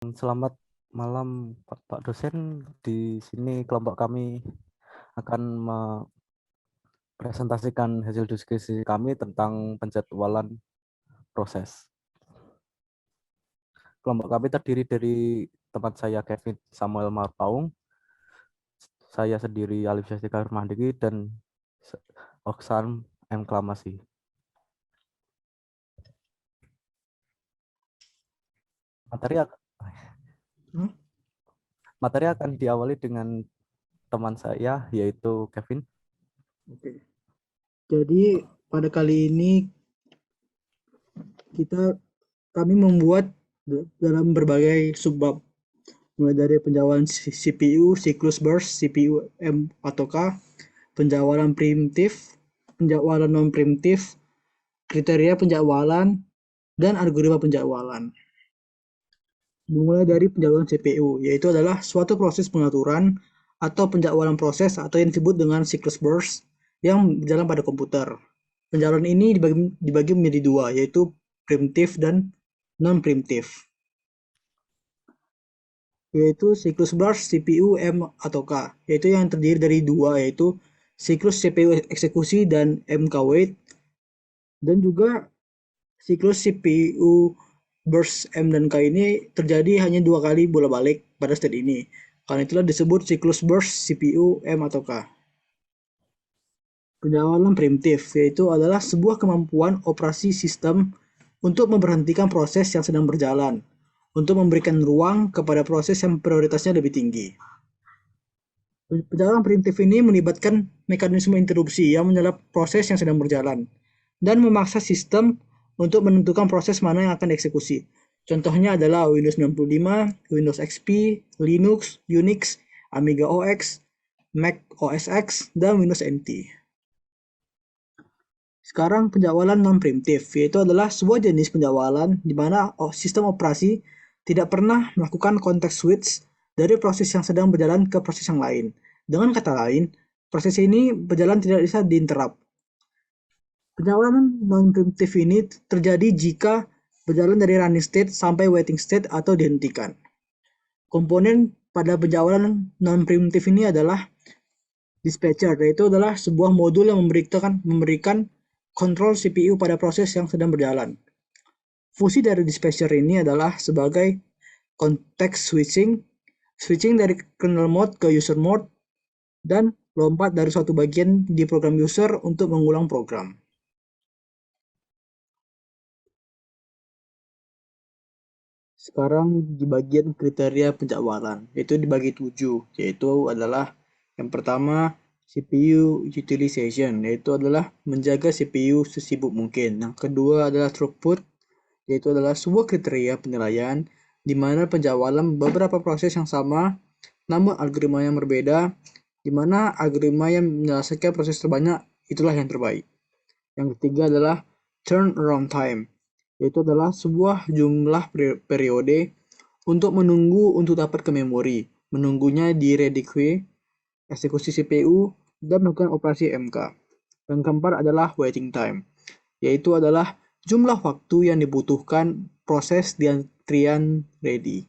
Selamat malam, Pak dosen. Di sini kelompok kami akan mempresentasikan hasil diskusi kami tentang penjadwalan proses. Kelompok kami terdiri dari teman saya Kevin Samuel Marpaung, saya sendiri Alif Syastika Mandiri, dan Oksan M. Klamasi. Materi akan diawali dengan teman saya, yaitu Kevin. Oke. Jadi pada kali ini kami membuat dalam berbagai subbab, mulai dari penjawalan CPU, siklus burst, CPU M atau K, penjawalan primitif, penjadwalan non primitif, kriteria penjadwalan, dan algoritma penjadwalan. Dimulai dari penjadwalan CPU, yaitu adalah suatu proses pengaturan atau penjadwalan proses atau yang disebut dengan siklus burst yang berjalan pada komputer. Penjadwalan ini dibagi menjadi dua, yaitu primitif dan non-primitif. Yaitu siklus burst CPU M atau K, yaitu yang terdiri dari dua, yaitu siklus CPU eksekusi dan MK wait, dan juga siklus CPU burst M dan K ini terjadi hanya dua kali bolak-balik pada state ini. Karena itulah disebut siklus burst CPU M atau K. Penjadwalan primitif, yaitu adalah sebuah kemampuan operasi sistem untuk memberhentikan proses yang sedang berjalan, untuk memberikan ruang kepada proses yang prioritasnya lebih tinggi. Penjadwalan primitif ini melibatkan mekanisme interupsi yang menyerap proses yang sedang berjalan, dan memaksa sistem untuk menentukan proses mana yang akan dieksekusi. Contohnya adalah Windows 95, Windows XP, Linux, Unix, Amiga OS, Mac OS X, dan Windows NT. Sekarang penjadwalan non-primitif, yaitu adalah sebuah jenis penjadwalan di mana sistem operasi tidak pernah melakukan context switch dari proses yang sedang berjalan ke proses yang lain. Dengan kata lain, proses ini berjalan tidak bisa diinterrupt. Penjadwalan non-primitif ini terjadi jika berjalan dari running state sampai waiting state atau dihentikan. Komponen pada penjadwalan non-primitif ini adalah dispatcher, yaitu adalah sebuah modul yang memberikan kontrol CPU pada proses yang sedang berjalan. Fungsi dari dispatcher ini adalah sebagai context switching, switching dari kernel mode ke user mode, dan lompat dari suatu bagian di program user untuk mengulang program. Sekarang di bagian kriteria penjadwalan, yaitu dibagi 7, yaitu adalah yang pertama CPU utilization, yaitu adalah menjaga CPU sesibuk mungkin. Yang kedua adalah throughput, yaitu adalah sebuah kriteria penilaian di mana penjadwalan beberapa proses yang sama namun algoritma yang berbeda, di mana algoritma yang menyelesaikan proses terbanyak itulah yang terbaik. Yang ketiga adalah turnaround time, yaitu adalah sebuah jumlah periode untuk menunggu untuk dapat ke memori, menunggunya di ready queue, eksekusi CPU, dan melakukan operasi MK. Yang keempat adalah waiting time, yaitu adalah jumlah waktu yang dibutuhkan proses di antrian ready.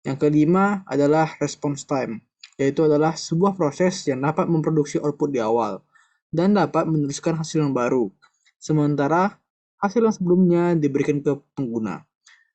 Yang kelima adalah response time, yaitu adalah sebuah proses yang dapat memproduksi output di awal dan dapat meneruskan hasil yang baru, sementara hasil yang sebelumnya diberikan ke pengguna.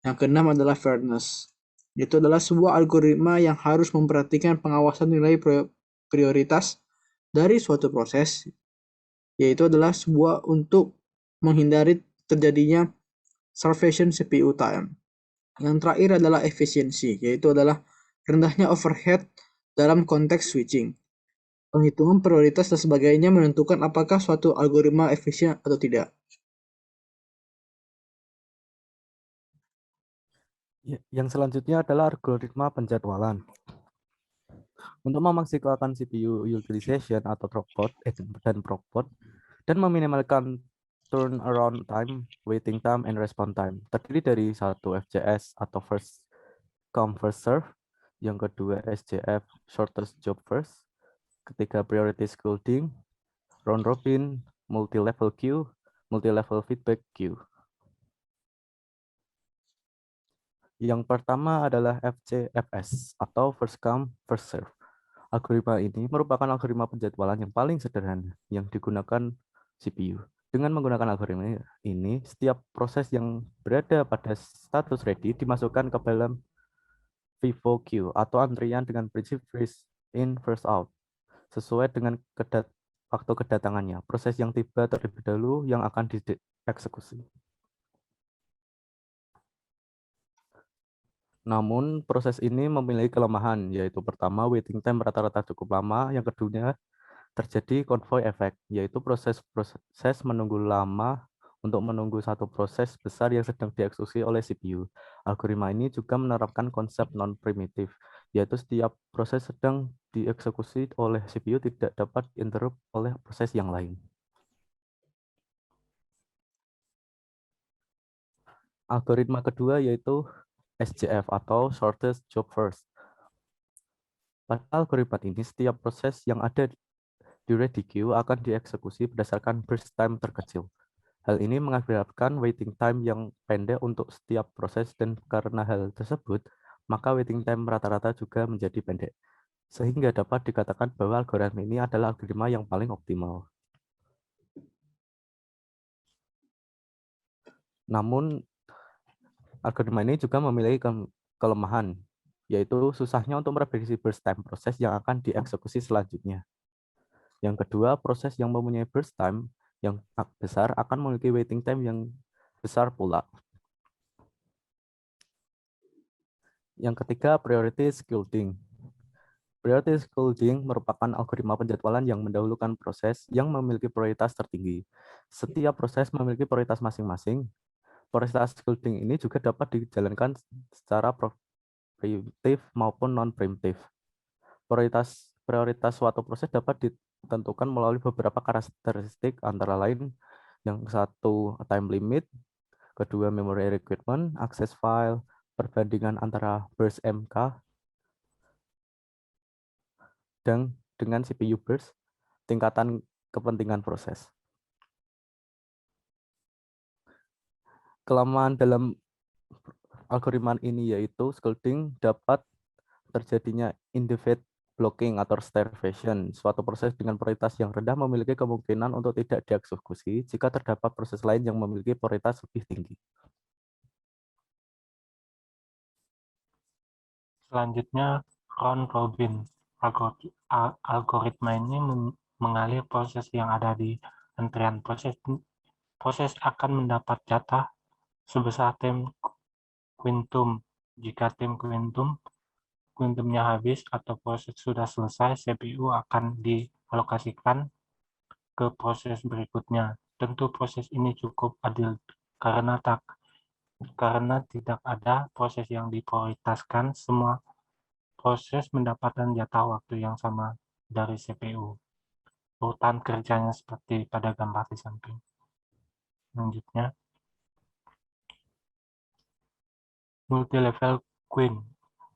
Yang keenam adalah fairness, yaitu adalah sebuah algoritma yang harus memperhatikan pengawasan nilai prioritas dari suatu proses, yaitu adalah sebuah untuk menghindari terjadinya starvation CPU time. Yang terakhir adalah efisiensi, yaitu adalah rendahnya overhead dalam konteks switching. Penghitungan prioritas dan sebagainya menentukan apakah suatu algoritma efisien atau tidak. Yang selanjutnya adalah algoritma penjadwalan. Untuk memaksimalkan CPU utilization atau dan throughput, dan meminimalkan turnaround time, waiting time, and response time, terdiri dari satu FCS atau first come first serve, yang kedua SJF shortest job first, ketiga priority scolding, round robin, multi-level queue, multi-level feedback queue. Yang pertama adalah FCFS atau First Come First Serve. Algoritma ini merupakan algoritma penjadwalan yang paling sederhana yang digunakan CPU. Dengan menggunakan algoritma ini, setiap proses yang berada pada status ready dimasukkan ke dalam FIFO queue atau antrian dengan prinsip first in first out sesuai dengan waktu kedatangannya. Proses yang tiba terlebih dahulu yang akan dieksekusi. Namun, proses ini memiliki kelemahan, yaitu pertama, waiting time rata-rata cukup lama. Yang kedua, terjadi konvoy efek, yaitu proses menunggu lama untuk menunggu satu proses besar yang sedang dieksekusi oleh CPU. Algoritma ini juga menerapkan konsep non-primitif, yaitu setiap proses sedang dieksekusi oleh CPU tidak dapat interrupt oleh proses yang lain. Algoritma kedua yaitu SJF atau Shortest Job First. Pada algoritma ini, setiap proses yang ada di ready queue akan dieksekusi berdasarkan burst time terkecil. Hal ini mengakibatkan waiting time yang pendek untuk setiap proses dan karena hal tersebut, maka waiting time rata-rata juga menjadi pendek. Sehingga dapat dikatakan bahwa algoritma ini adalah algoritma yang paling optimal. Namun, algoritma ini juga memiliki kelemahan, yaitu susahnya untuk memprediksi burst time proses yang akan dieksekusi selanjutnya. Yang kedua, proses yang mempunyai burst time yang besar akan memiliki waiting time yang besar pula. Yang ketiga, priority scaling. Priority scaling merupakan algoritma penjadwalan yang mendahulukan proses yang memiliki prioritas tertinggi. Setiap proses memiliki prioritas masing-masing. Prioritas scaling ini juga dapat dijalankan secara preemptif maupun non-preemptif. Prioritas suatu proses dapat ditentukan melalui beberapa karakteristik, antara lain yang satu time limit, kedua memory requirement, akses file, perbandingan antara burst MK dan dengan CPU burst, tingkatan kepentingan proses. Kelemahan dalam algoritma ini yaitu scaling dapat terjadinya indefinite blocking atau starvation. Suatu proses dengan prioritas yang rendah memiliki kemungkinan untuk tidak dieksekusi jika terdapat proses lain yang memiliki prioritas lebih tinggi. Selanjutnya, round robin. Algoritma ini mengalir proses yang ada di antrian proses akan mendapat jatah sebesar time quantum. Jika time quantumnya habis atau proses sudah selesai, CPU akan dialokasikan ke proses berikutnya. Tentu proses ini cukup adil karena tidak ada proses yang diprioritaskan. Semua proses mendapatkan jatah waktu yang sama dari CPU. Urutan kerjanya seperti pada gambar di samping. Selanjutnya, multi-level queue.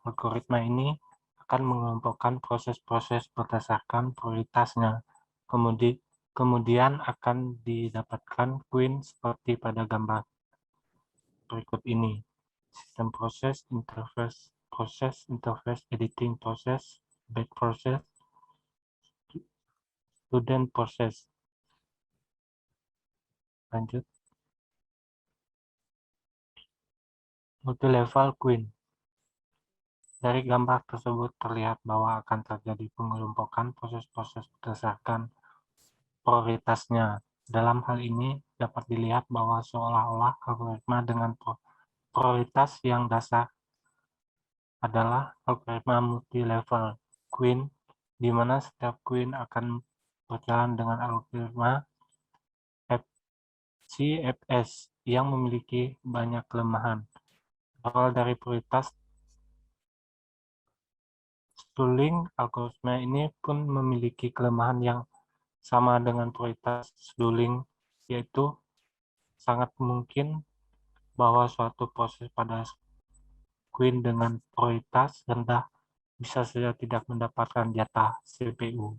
Algoritma ini akan mengelompokkan proses-proses berdasarkan prioritasnya. Kemudian akan didapatkan queue seperti pada gambar berikut ini. Sistem proses, interface, editing proses, batch proses, student proses. Lanjut. Multi-level queue. Dari gambar tersebut terlihat bahwa akan terjadi pengelompokan proses-proses berdasarkan prioritasnya. Dalam hal ini dapat dilihat bahwa seolah-olah algoritma dengan prioritas yang dasar adalah algoritma multi-level queue, di mana setiap queue akan berjalan dengan algoritma FCFS yang memiliki banyak kelemahan. Awal dari prioritas Scaling, algoritma ini pun memiliki kelemahan yang sama dengan prioritas scheduling, yaitu sangat mungkin bahwa suatu proses pada queue dengan prioritas rendah bisa saja tidak mendapatkan jatah CPU.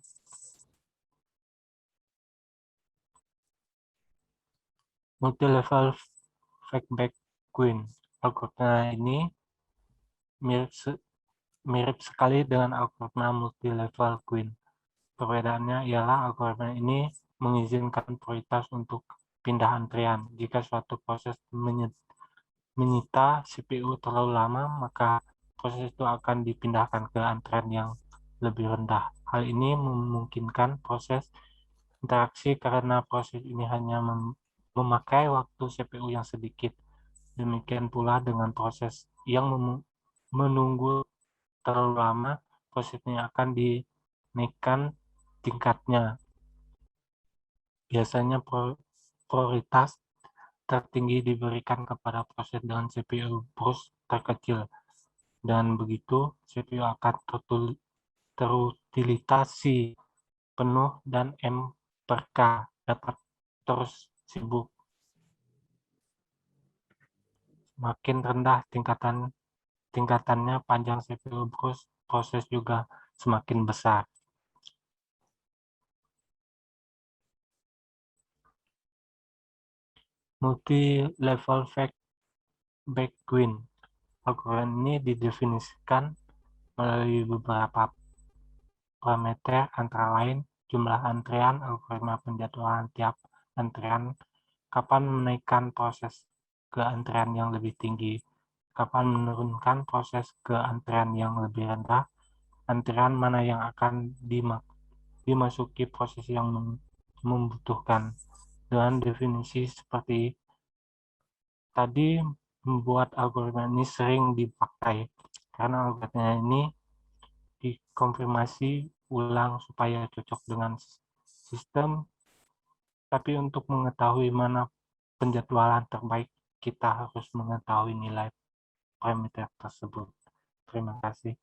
Multi-level feedback queue. Algoritma ini mirip sekali dengan algoritma multi-level queen. Perbedaannya ialah algoritma ini mengizinkan prioritas untuk pindah antrian. Jika suatu proses menyita CPU terlalu lama, maka proses itu akan dipindahkan ke antrian yang lebih rendah. Hal ini memungkinkan proses interaksi karena proses ini hanya memakai waktu CPU yang sedikit. Demikian pula dengan proses yang menunggu terlalu lama, prosesnya akan dinaikkan tingkatnya. Biasanya prioritas tertinggi diberikan kepada proses dengan CPU burst terkecil, dan begitu CPU akan terutilitasi penuh dan M per K dapat terus sibuk. Makin rendah tingkatannya panjang CPU burst, proses juga semakin besar. Multi-level backqueen. Algoritma ini didefinisikan melalui beberapa parameter, antara lain jumlah antrian, algoritma penjadwalan tiap antrian, kapan menaikkan proses ke antrian yang lebih tinggi, kapan menurunkan proses ke antrian yang lebih rendah, antrian mana yang akan dimasuki proses yang membutuhkan. Dengan definisi seperti tadi, membuat algoritma ini sering dipakai karena algoritma ini dikonfirmasi ulang supaya cocok dengan sistem. Tapi untuk mengetahui mana penjadwalan terbaik, kita harus mengetahui nilai parameter tersebut. Terima kasih.